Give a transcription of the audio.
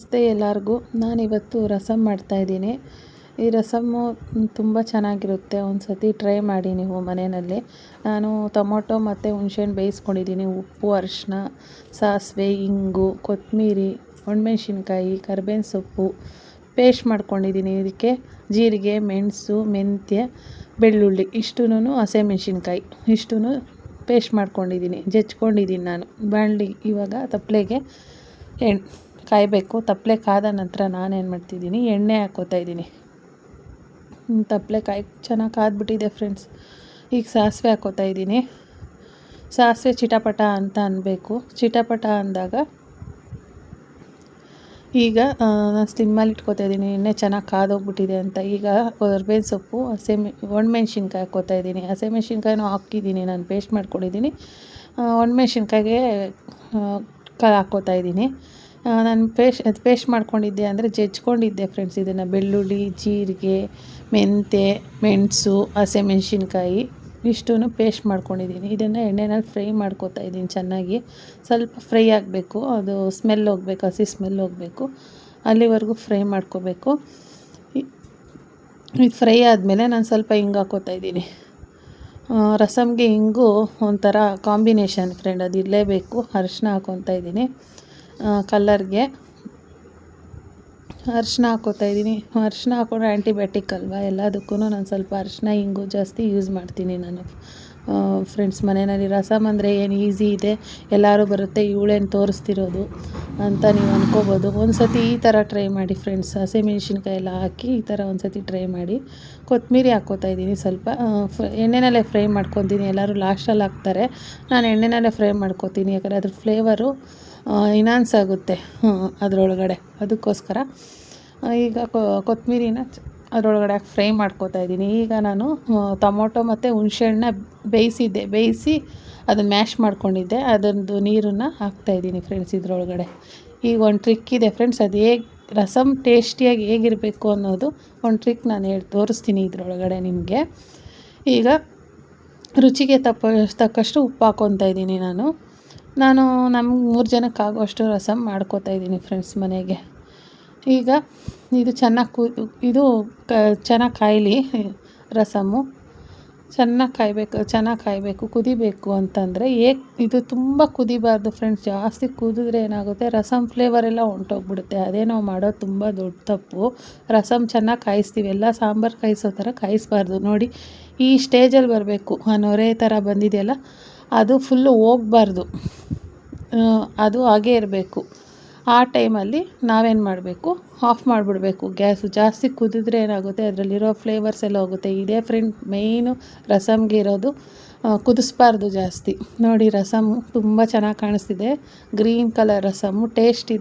ನಮಸ್ತೆ ಎಲ್ಲರಿಗೂ. ನಾನಿವತ್ತು ರಸಮ್ ಮಾಡ್ತಾಯಿದ್ದೀನಿ. ಈ ರಸಮ್ಮು ತುಂಬ ಚೆನ್ನಾಗಿರುತ್ತೆ. ಒಂದು ಸತಿ ಟ್ರೈ ಮಾಡಿ ನೀವು ಮನೆಯಲ್ಲಿ. ನಾನು ಟೊಮೊಟೊ ಮತ್ತು ಹುಣಸೆಹಣ್ಣು ಬೇಯಿಸ್ಕೊಂಡಿದ್ದೀನಿ. ಉಪ್ಪು, ಅರಿಶಿನ, ಸಾಸಿವೆ, ಇಂಗು, ಕೊತ್ತಂಬರಿ, ಒಣಮೆಣ್ಸಿನ್ಕಾಯಿ, ಕರಿಬೇವಿನ ಸೊಪ್ಪು ಪೇಸ್ಟ್ ಮಾಡ್ಕೊಂಡಿದ್ದೀನಿ. ಇದಕ್ಕೆ ಜೀರಿಗೆ, ಮೆಣಸು, ಮೆಂತ್ಯ, ಬೆಳ್ಳುಳ್ಳಿ ಇಷ್ಟೂ ಹಸಿಮೆಣ್ಸಿನ್ಕಾಯಿ ಇಷ್ಟೂ ಪೇಸ್ಟ್ ಮಾಡ್ಕೊಂಡಿದ್ದೀನಿ, ಜಜ್ಕೊಂಡಿದ್ದೀನಿ ನಾನು. ಬಾಣಲಿ ಇವಾಗ ತಪ್ಪಲೆಗೆ ಕಾಯಬೇಕು. ತಪ್ಪಲೆ ಕಾದ ನಂತರ ನಾನೇನು ಮಾಡ್ತಿದ್ದೀನಿ, ಎಣ್ಣೆ ಹಾಕ್ಕೋತಾ ಇದ್ದೀನಿ. ತಪ್ಪಲೆ ಚೆನ್ನಾಗಿ ಕಾದ್ಬಿಟ್ಟಿದೆ ಫ್ರೆಂಡ್ಸ್. ಈಗ ಸಾಸಿವೆ ಹಾಕ್ಕೋತಾ ಇದ್ದೀನಿ. ಸಾಸಿವೆ ಚಿಟಪಟ ಅಂತ ಅನ್ನಬೇಕು. ಚಿಟಪಟ ಅಂದಾಗ ಈಗ ನಾನು ಸ್ಲಿಮ್ಮಲ್ಲಿ ಇಟ್ಕೋತಾ ಇದ್ದೀನಿ. ಎಣ್ಣೆ ಚೆನ್ನಾಗಿ ಕಾದೋಗ್ಬಿಟ್ಟಿದೆ ಅಂತ. ಈಗ ಕರಿಬೇವಿನ ಸೊಪ್ಪು, ಒಣಮೆಣ್ಸಿನ್ಕಾಯಿ ಹಾಕ್ಕೋತಾ ಇದ್ದೀನಿ. ಹಸಿಮೆಣ್ಸಿನ್ಕಾಯಿನೂ ಹಾಕಿದ್ದೀನಿ, ನಾನು ಪೇಸ್ಟ್ ಮಾಡ್ಕೊಂಡಿದ್ದೀನಿ. ಒಣಮೆಣ್ಸಿನ್ಕಾಯಿಗೆ ಹಾಕ್ಕೋತಾ ಇದ್ದೀನಿ. ನಾನು ಪೇಸ್ಟ್ ಮಾಡ್ಕೊಂಡಿದ್ದೆ ಅಂದರೆ ಜಜ್ಕೊಂಡಿದ್ದೆ ಫ್ರೆಂಡ್ಸ್. ಇದನ್ನು ಬೆಳ್ಳುಳ್ಳಿ, ಜೀರಿಗೆ, ಮೆಂತ್ಯ, ಮೆಣಸು, ಹಸಿಮೆಣ್ಸಿನ್ಕಾಯಿ ಇಷ್ಟೂ ಪೇಸ್ಟ್ ಮಾಡ್ಕೊಂಡಿದ್ದೀನಿ. ಇದನ್ನು ಎಣ್ಣೆನಲ್ಲಿ ಫ್ರೈ ಮಾಡ್ಕೋತಾ ಇದ್ದೀನಿ ಚೆನ್ನಾಗಿ. ಸ್ವಲ್ಪ ಫ್ರೈ ಆಗಬೇಕು, ಅದು ಸ್ಮೆಲ್ ಹೋಗಬೇಕು, ಹಸಿ ಸ್ಮೆಲ್ ಹೋಗಬೇಕು, ಅಲ್ಲಿವರೆಗೂ ಫ್ರೈ ಮಾಡ್ಕೋಬೇಕು. ಇದು ಫ್ರೈ ಆದಮೇಲೆ ನಾನು ಸ್ವಲ್ಪ ಹಿಂಗೆ ಹಾಕ್ಕೋತಾ ಇದ್ದೀನಿ. ರಸಮ್ಗೆ ಹಿಂಗು ಒಂಥರ ಕಾಂಬಿನೇಷನ್ ಫ್ರೆಂಡ್, ಅದು ಇರಲೇಬೇಕು. ಅರಿಶಿನ ಹಾಕ್ಕೊತಾ ಇದ್ದೀನಿ ಕಲ್ಲರ್ಗೆ. ಅರಿಶಿನ ಹಾಕ್ಕೋತಾ ಇದ್ದೀನಿ. ಅರಿಶಿನ ಹಾಕ್ಕೊಂಡ್ರೆ ಆ್ಯಂಟಿಬಯೋಟಿಕ್ ಅಲ್ವಾ, ಎಲ್ಲದಕ್ಕೂ ನಾನು ಸ್ವಲ್ಪ ಅರಿಶಿನ, ಇಂಗು ಜಾಸ್ತಿ ಯೂಸ್ ಮಾಡ್ತೀನಿ ನಾನು ಫ್ರೆಂಡ್ಸ್ ಮನೆಯಲ್ಲಿ. ರಸಮ್ ಅಂದರೆ ಏನು ಈಸಿ ಇದೆ, ಎಲ್ಲರೂ ಬರುತ್ತೆ, ಇವಳೇನು ತೋರಿಸ್ತಿರೋದು ಅಂತ ನೀವು ಅಂದ್ಕೋಬೋದು. ಒಂದು ಸತಿ ಈ ಥರ ಟ್ರೈ ಮಾಡಿ ಫ್ರೆಂಡ್ಸ್. ಹಸಿಮೆಣ್ಸಿನ್ಕಾಯಿ ಎಲ್ಲ ಹಾಕಿ ಈ ಥರ ಒಂದು ಸತಿ ಟ್ರೈ ಮಾಡಿ. ಕೊತ್ತಂಬರಿ ಹಾಕ್ಕೋತಾ ಇದ್ದೀನಿ ಸ್ವಲ್ಪ. ಎಣ್ಣೆನಲ್ಲೇ ಫ್ರೈ ಮಾಡ್ಕೊತೀನಿ. ಎಲ್ಲರೂ ಲಾಸ್ಟಲ್ಲಿ ಹಾಕ್ತಾರೆ, ನಾನು ಎಣ್ಣೆನಲ್ಲೇ ಫ್ರೈ ಮಾಡ್ಕೊತೀನಿ, ಯಾಕಂದರೆ ಅದ್ರ ಫ್ಲೇವರು ಇನ್ಹಾನ್ಸ್ ಆಗುತ್ತೆ ಅದರೊಳಗಡೆ, ಅದಕ್ಕೋಸ್ಕರ. ಈಗ ಕೊತ್ತಂಬರಿನ ಅದರೊಳಗಡೆ ಫ್ರೈ ಮಾಡ್ಕೋತಾ ಇದ್ದೀನಿ. ಈಗ ನಾನು ಟೊಮೊಟೊ ಮತ್ತು ಹುಣಸೆಹಣ್ಣನ್ನ ಬೇಯಿಸಿ ಅದನ್ನು ಮ್ಯಾಶ್ ಮಾಡ್ಕೊಂಡಿದ್ದೆ, ಅದರದ್ದು ನೀರನ್ನು ಹಾಕ್ತಾಯಿದ್ದೀನಿ ಫ್ರೆಂಡ್ಸ್ ಇದರೊಳಗಡೆ. ಈಗ ಒಂದು ಟ್ರಿಕ್ ಇದೆ ಫ್ರೆಂಡ್ಸ್, ಅದು ಹೇಗೆ ರಸಮ್ ಟೇಸ್ಟಿಯಾಗಿ ಹೇಗಿರಬೇಕು ಅನ್ನೋದು ಒಂದು ಟ್ರಿಕ್ ನಾನು ತೋರಿಸ್ತೀನಿ ಇದರೊಳಗಡೆ ನಿಮಗೆ. ಈಗ ರುಚಿಗೆ ತಕ್ಕಷ್ಟು ಉಪ್ಪು ಹಾಕ್ಕೊತಾ ಇದ್ದೀನಿ ನಾನು ನಮ್ಗೆ 3 ಜನಕ್ಕೆ ಆಗೋಷ್ಟು ರಸಮ್ ಮಾಡ್ಕೋತಾ ಇದ್ದೀನಿ ಫ್ರೆಂಡ್ಸ್ ಮನೆಗೆ. ಈಗ ಇದು ಚೆನ್ನಾಗಿ ಕಾಯಲಿ. ರಸಮ್ಮು ಚೆನ್ನಾಗಿ ಕಾಯಬೇಕು, ಕುದಿಬೇಕು ಅಂತಂದರೆ ಇದು ತುಂಬ ಕುದಿಬಾರ್ದು ಫ್ರೆಂಡ್ಸ್. ಜಾಸ್ತಿ ಕುದಿದ್ರೆ ಏನಾಗುತ್ತೆ, ರಸಮ್ ಫ್ಲೇವರ್ ಎಲ್ಲ ಹೊಂಟೋಗ್ಬಿಡುತ್ತೆ. ಅದೇ ನಾವು ಮಾಡೋದು ತುಂಬ ದೊಡ್ಡ ತಪ್ಪು. ರಸಮ್ ಚೆನ್ನಾಗಿ ಕಾಯಿಸ್ತೀವಿ, ಎಲ್ಲ ಸಾಂಬಾರು ಕಾಯಿಸೋ ಥರ ಕಾಯಿಸಬಾರ್ದು. ನೋಡಿ ಈ ಸ್ಟೇಜಲ್ಲಿ ಬರಬೇಕು, ಆ ನೊರೆ ಥರ ಬಂದಿದೆಯಲ್ಲ, ಅದು ಫುಲ್ಲು ಹೋಗಬಾರ್ದು, ಅದು ಹಾಗೇ ಇರಬೇಕು. ಆ ಟೈಮಲ್ಲಿ ನಾವೇನು ಮಾಡಬೇಕು, ಆಫ್ ಮಾಡಿಬಿಡ್ಬೇಕು ಗ್ಯಾಸು. ಜಾಸ್ತಿ ಕುದಿದ್ರೆ ಏನಾಗುತ್ತೆ, ಅದರಲ್ಲಿರೋ ಫ್ಲೇವರ್ಸ್ ಎಲ್ಲ ಹೋಗುತ್ತೆ. ಇದೇ ಫ್ರೆಂಡ್ ಮೇಯ್ನು ರಸಮ್ಗೆ ಇರೋದು, ಕುದಿಸ್ಬಾರ್ದು ಜಾಸ್ತಿ. ನೋಡಿ ರಸಮ್ಮು ತುಂಬ ಚೆನ್ನಾಗಿ ಕಾಣಿಸ್ತಿದೆ, ಗ್ರೀನ್ ಕಲರ್ ರಸಮ್ಮು. ಟೇಸ್ಟ್